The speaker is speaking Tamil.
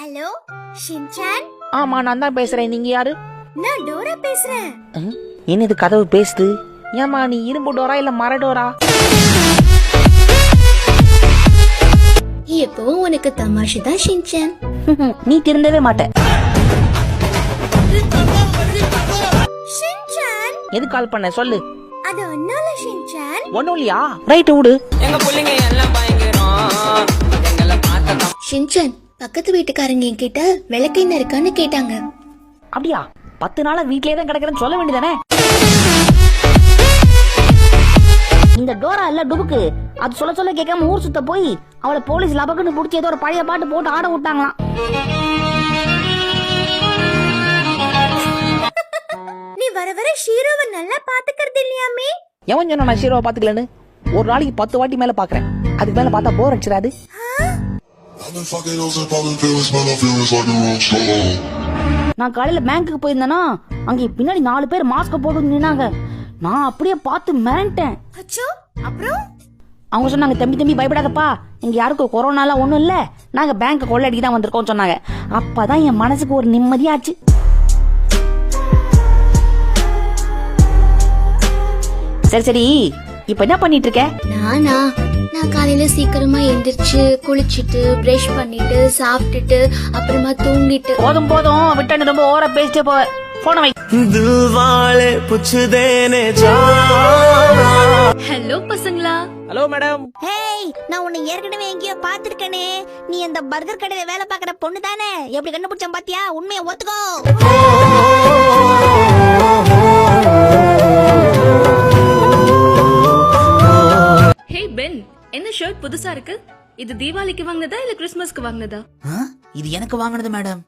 Hello Shinchan. ஆமா நான் தான் பேசுறேன். நீங்க யாரு? நான் டோரா பேசுறேன். என்னது கதவு பேசுது? ஏமா நீ இரும்பு டோரா இல்ல மர டோரா? எப்பவும் உனக்கு தமாஷு தான் ஷின்சான். நீ திருந்தவே மாட்ட. ஷின்சான் எது கால் பண்ண சொல்லு. அது ஒன்னால ஷின்சான். ஒண்ணும் இல்லையா? ரைட் விடு. எங்க புள்ளைங்க எல்லாம் பயங்கரம். எங்களை பார்த்தா ஷின்சான் பக்கத்து வீட்டுக்காரங்க என்கிட்ட விளக்கெண்ணெய் இருக்கான்னு கேட்டாங்க. அப்படியா? 10 நாளா வீட்லயே தான் கிடக்குறேன்னு சொல்ல வேண்டியதானே? இந்த டோரா இல்ல டுபுக்கு அது சொல்ல சொல்ல கேட்காம ஊர் சுத்த போய் அவளை போலீஸ் லபக்குன்னு புடிச்சு ஏதோ ஒரு பழைய பாட்டு போட்டு ஆட விட்டாங்களாம். நீ வர வர ஷீரோவை நல்லா பாத்துக்கிறது இல்லையாமே? எவன் சொன்னா நான் ஷீரோவை பாத்துக்கலன்னு? ஒரு நாளைக்கு 10 வாட்டி மேல பாக்குறேன். அதுக்கு மேல பார்த்தா போர் அடிச்சிடாது. நான் காலையில பேங்க்குக்கு போயிருந்தேனா அங்க பின்னாடி 4 பேர் மாஸ்க் போட்டு நின்னாங்க. நான் அப்படியே பார்த்து மிரண்டேன். அச்சோ அப்புறம் அவங்க சொன்னாங்க தம்பி தம்பி பயப்படாதப்பா, இங்க யாருக்கும் கொரோனாலாம் ஒண்ணும் இல்ல, நாங்க பேங்க் கொள்ளடிக்கு தான் வந்திருக்கோம் சொன்னாங்க. அப்பதான் என் மனசுக்கு ஒரு நிம்மதியாச்சு. சரி சரி இப்ப என்ன பண்ணிட்டு இருக்க? நான் காலையில சீக்கிரமா எந்திரிச்சு குளிச்சிட்டு பிரஷ் பண்ணிட்டு சாப்பிட்டுட்டு அப்புறமா தூங்கிட்டு. போதும் போதும் விட்டு ரொம்ப ஓவரா பேசிட்டே போவ. போன வை. ஹலோ பசங்களா. Hello madam. ஹேய், நான் உன்னை ஏற்கனவே எங்கேயோ பாத்துருக்கேனே. நீ அந்த பர்கர் கடையில வேலை பாக்குற பொண்ணு தானே? எப்படி கண்டுபிடிச்சேன் பாத்தியா? உண்மையை ஒத்துக்கோ. ஹே பென், என்ன ஷர்ட் புதுசா இருக்கு? இது தீபாவளிக்கு வாங்குனதா இல்ல கிறிஸ்மஸ்க்கு வாங்குனதா? இது எனக்கு வாங்குனது மேடம்.